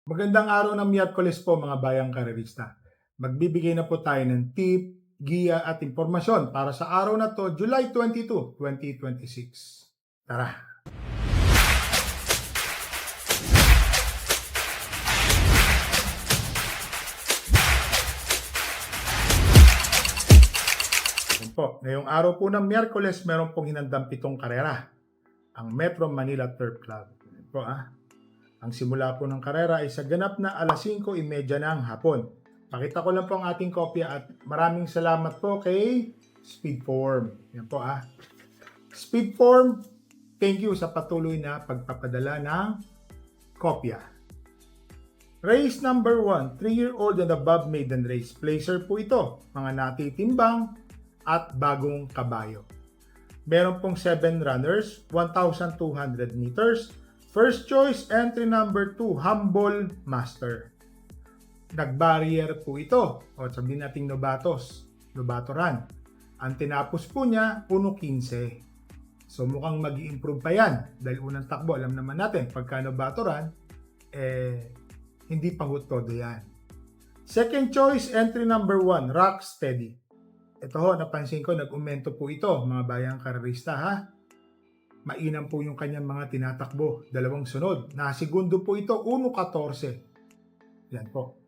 Magandang araw ng Miyerkules po mga bayang karerista. Magbibigay na po tayo ng tip, giya at impormasyon para sa araw na to, July 22, 2026. Tara! Yan po, ngayong araw po ng Miyerkules, meron pong hinandang 7 karera. Ang Metro Manila Turf Club. Yan po Ang simula po ng karera ay sa ganap na alas 5:30 ng hapon. Pakita ko lang po ang ating kopya at maraming salamat po kay Speedform. Yan po Speedform, thank you sa patuloy na pagpapadala ng kopya. Race number 1, 3-year-old and above maiden race. Placer po ito, mga natitimbang at bagong kabayo. Meron pong 7 runners, 1,200 meters. First choice, entry number 2, Humble Master. Nag-barrier po ito. O sabihin natin Novato run. Ang tinapos po niya, 1.15. So mukhang mag-i-improve pa yan. Dahil unang takbo, alam naman natin, pagka Novato run, hindi pa todo yan. Second choice, entry number 1, Rock Steady. Ito napansin ko, nag-umento po ito, mga bayang karerista Mainam po yung kanyang mga tinatakbo. Dalawang sunod. Nasigundo po ito, 1.14. Yan po.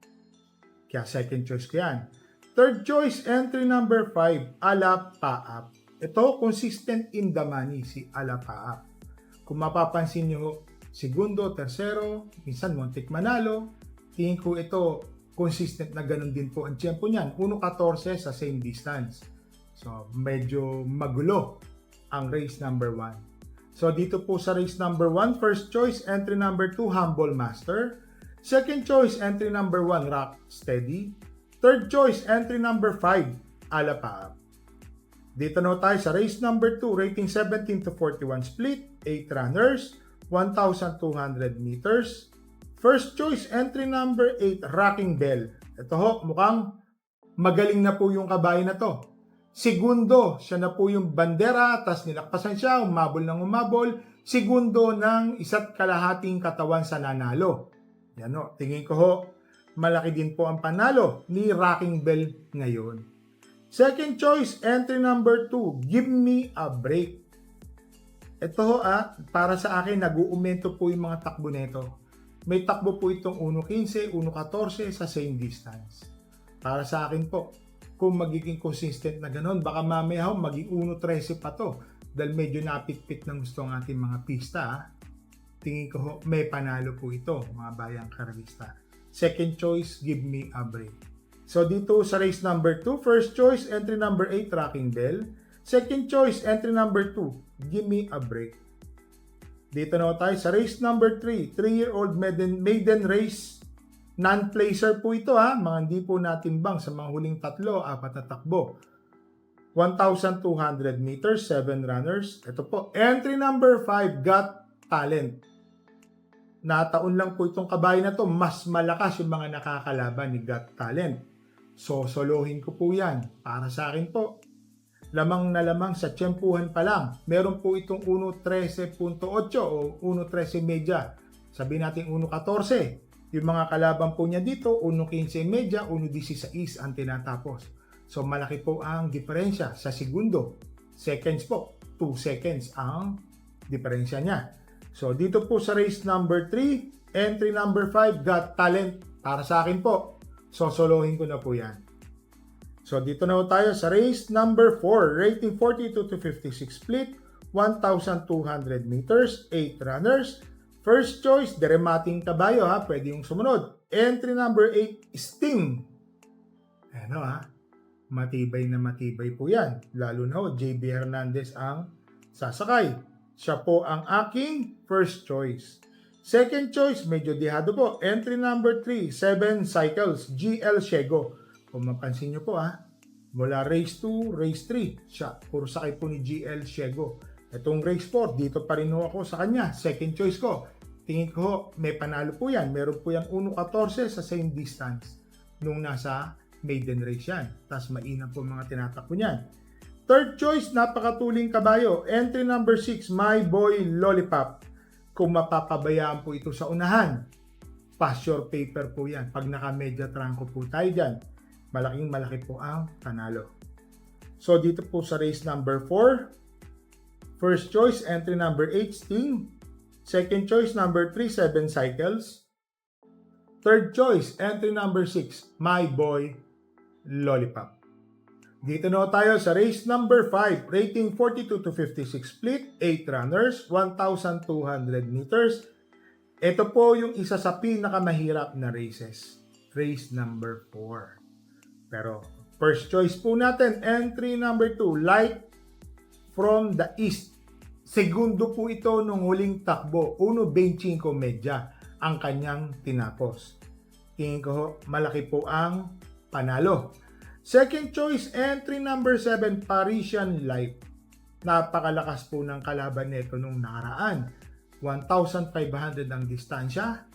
Kaya second choice ko yan. Third choice, entry number 5, Ala Paap. Ito, consistent in the money, si Ala Paap. Kung mapapansin nyo, segundo, tersero, minsan muntik manalo. Tingin ko ito, consistent na ganun din po ang tiyempo niyan. 1.14 sa same distance. So, medyo magulo ang race number 1. So, dito po sa race number 1, first choice, entry number 2, Humble Master. Second choice, entry number 1, Rock Steady. Third choice, entry number 5, Ala Paap. Dito na tayo sa race number 2, rating 17 to 41 split, 8 runners, 1,200 meters. First choice, entry number 8, Rocking Bell. Ito mukhang magaling na po yung kabayo na to. Segundo, siya na po yung bandera, tas nilakpasan siya, umabol ng umabol. Segundo ng 1.5 katawan sa nanalo. Yan tingin ko malaki din po ang panalo ni Rocking Bell ngayon. Second choice, entry number 2, Give Me a Break. Ito para sa akin, nag-uumento po yung mga takbo nito. May takbo po itong 1.15, 1.14 sa same distance. Para sa akin po, kung magiging consistent na ganun, baka mamaya maging 1.13 pa to. Dahil medyo napitpit ng gusto ng ating mga pista. Tingin ko may panalo po ito, mga bayang karerista. Second choice, Give Me a Break. So dito sa race number 2, first choice, entry number 8, Rocking Bell. Second choice, entry number 2, Give Me a Break. Dito na tayo sa race number 3, 3-year-old maiden race. Non-placer po ito mga hindi po natimbang sa mga huling 3-4 na takbo. 1,200 meters, 7 runners. Ito po, entry number 5, Got Talent. Nataon lang po itong kabayo na to, mas malakas yung mga nakakalaban ni Got Talent. So, solohin ko po yan. Para sa akin po, lamang na lamang sa tiyempuhan pa lang. Meron po itong 1.13.8 o 1.13 media. Sabihin natin 1.14. Yung mga kalaban po niya dito, 1.15 1.16 ang tinatapos. So, malaki po ang diferensya sa segundo. Seconds po, 2 seconds ang diferensya niya. So, dito po sa race number 3, entry number 5, Got Talent. Para sa akin po, sosolohin ko na po yan. So, dito na tayo sa race number 4, rating 42 to 56 split, 1,200 meters, 8 runners. First choice, deremating kabayo pwede yung sumunod. Entry number 8, Sting. Matibay na matibay po yan. Lalo na JB Hernandez ang sasakay. Siya po ang aking first choice. Second choice, medyo dihado po. Entry number 3, 7 cycles, GL Shego. Kung mapansin nyo po mula race 2, race 3, siya. Puro sakay po ni GL Shego. Itong race 4, dito pa rin ako sa kanya. Second choice ko. Tingin ko may panalo po yan. Meron po yan 1.14 sa same distance nung nasa maiden race yan. Tapos mainam po mga tinatakbo niyan. Third choice, napakatuling kabayo. Entry number 6, My Boy Lollipop. Kung mapapabayaan po ito sa unahan. pasture paper po yan. Pag naka-media trangko po tayo dyan, malaking malaki po ang panalo. So dito po sa race number 4, first choice, entry number 8, Sting. Second choice, number 3, 7 Cycles. Third choice, entry number 6, My Boy Lollipop. Dito na tayo sa race number 5, rating 42 to 56 split, 8 runners, 1,200 meters. Ito po yung isa sa pinakamahirap na races, race number 4. Pero first choice po natin, entry number 2, Light from the East. Segundo po ito nung huling takbo, 1.25 medya ang kanyang tinapos. Tingin ko malaki po ang panalo. Second choice, entry number 7, Parisian Light. Napakalakas po ng kalaban nito nung nakaraan. 1,500 ang distansya.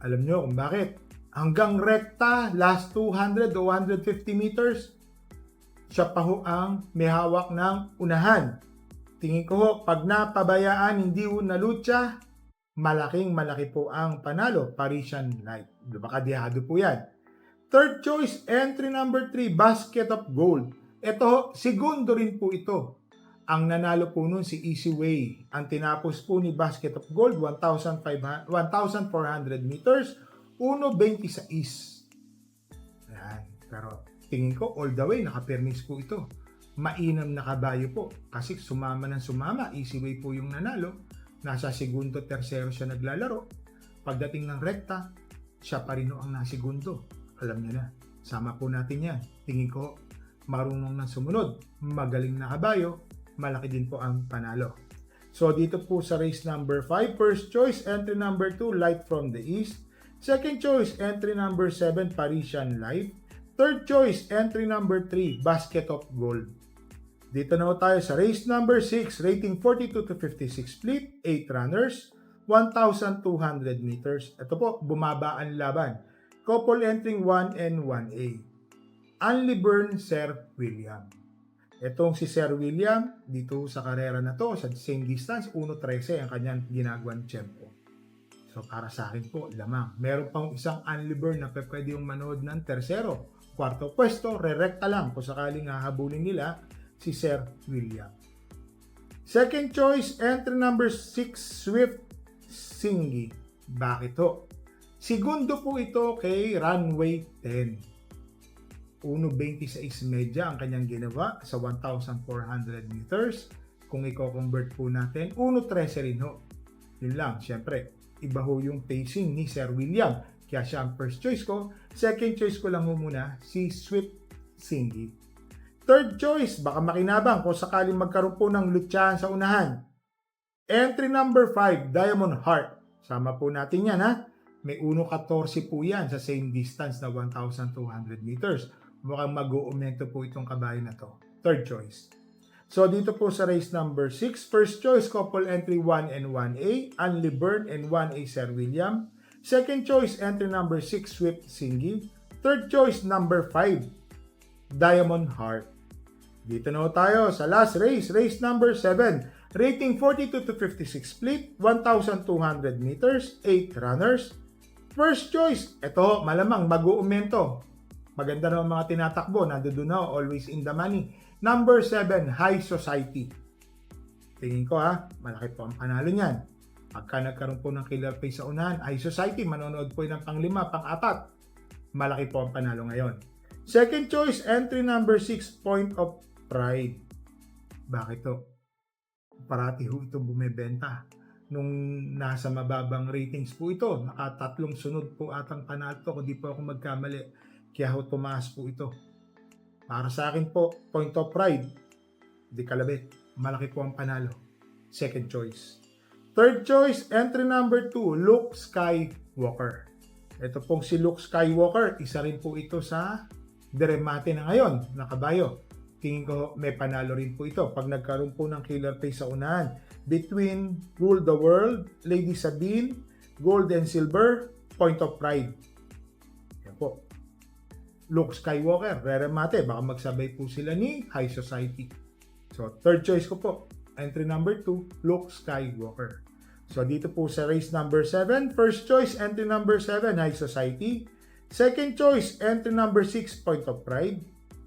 Alam nyo kung bakit? Hanggang rekta, last 200 o 150 meters, siya pa ho ang may hawak ng unahan. Tingin ko ho, pag napabayaan, hindi ho nalutya, malaki po ang panalo, Parisian Light. Bakadiyado po yan. Third choice, entry number 3, Basket of Gold. Ito, segundo rin po ito. Ang nanalo po nun si Easy Way. Ang tinapos po ni Basket of Gold, 1,400 meters, 1.26. Yan. Pero tingin ko, all the way, naka-permis po ito. Mainam na kabayo po. Kasi sumama ng sumama, Easy Way po yung nanalo. Nasa segundo, tersero siya naglalaro. Pagdating ng rekta, siya pa rin ang nasigundo. Alam niyo na, sama po natin yan. Tingin ko, marunong na sumunod. Magaling na kabayo, malaki din po ang panalo. So dito po sa race number 5, first choice, entry number 2, Light from the East. Second choice, entry number 7, Parisian Light. Third choice, entry number 3, Basket of Gold. Dito na tayo sa race number 6, rating 42 to 56 split, 8 runners, 1,200 meters. Ito po, bumaba ang laban. Couple entering 1 and 1A. Unleburn Sir William. Itong si Sir William, dito sa karera na to, sa same distance, 1.13 ang kanyang ginagawang tempo. So para sa akin po, lamang. Meron pang isang unleburn na pwede yung manood ng tersero. Kwarto pwesto, re-recta lang kung sakaling hahabulin nila si Sir William. Second choice, entry number 6, Swift Singy. Bakit to? Segundo po ito kay Runway 10. 1.26 medya ang kanyang ginawa sa 1,400 meters. Kung i-convert po natin, 1.13 rin ho. Yun lang, syempre, iba ho yung pacing ni Sir William. Kaya siya ang first choice ko. Second choice ko lang ho muna, si Swift Singy. Third choice, baka makinabang kung sakaling magkaroon po ng lutsahan sa unahan. Entry number 5, Diamond Heart. Sama po natin yan ha. May 1.14 po yan sa same distance na 1,200 meters. Mukhang mag-uumento po itong kabayo na to. Third choice. So dito po sa race number 6, first choice, couple entry 1 and 1A, Unleburn and 1A Sir William. Second choice, entry number 6, Swift Singy. Third choice, number 5, Diamond Heart. Dito na tayo sa last race, race number 7, rating 42 to 56 split, 1,200 meters, 8 runners. First choice, ito malamang mag-uumento. Maganda na mga tinatakbo, nandoon na, always in the money. Number 7, High Society. Tingin ko malaki po ang panalo niyan. Pagka nagkaroon po ng killer pace sa unahan, High Society, manonood po ng pang-5, pang-4. Malaki po ang panalo ngayon. Second choice, entry number 6, Point of Pride. Bakit to? Parati ho ito bumebenta. Nung nasa mababang ratings po ito, nakatatlong sunod po atang panalo kung di po ako magkamali. Kaya ho tumaas po ito. Para sa akin po, Point of Pride, di kalabit. Malaki po ang panalo. Second choice. Third choice, entry number 2, Luke Skywalker. Ito pong si Luke Skywalker, isa rin po ito sa deremate na ngayon, na kabayo. Tingin ko may panalo rin po ito pag nagkaroon po ng killer pace sa unahan. Between Rule the World, Lady Sabine, Gold and Silver, Point of Pride. Yan po. Luke Skywalker, re-remate, baka magsabay po sila ni High Society. So, third choice ko po, entry number 2, Luke Skywalker. So dito po sa race number 7, first choice, entry number 7, High Society. Second choice, entry number 6, Point of Pride.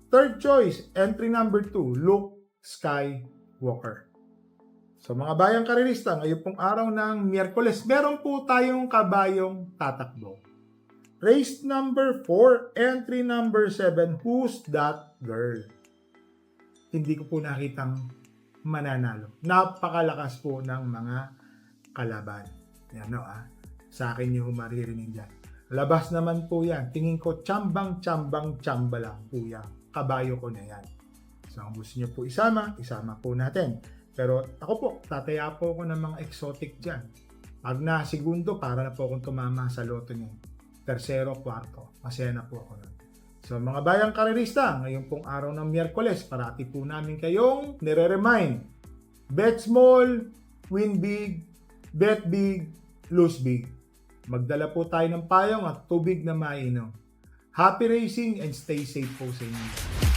Third choice, entry number 2, Luke Skywalker. So mga bayang karerista, ngayon pong araw ng Miyerkules, meron po tayong kabayong tatakbo. Race number 4, entry number 7, Who's That Girl? Hindi ko po nakitang mananalo. Napakalakas po ng mga kalaban. Yan sa akin yung maririnig dyan. Labas naman po yan. Tingin ko tsamba lang po yan. Kabayo ko na yan. So kung gusto nyo po isama po natin. Pero ako po, tataya po ako ng mga exotic dyan. Pag na segundo, para na po akong tumama sa loto niyo. Tersero, kwarto. Masaya na po ako nun. So mga bayang karerista, ngayon pong araw ng Miyerkules, parati po namin kayong nire-remind. Bet small, win big, bet big, lose big. Magdala po tayo ng payong at tubig na mainom. Happy racing and stay safe po sa inyo.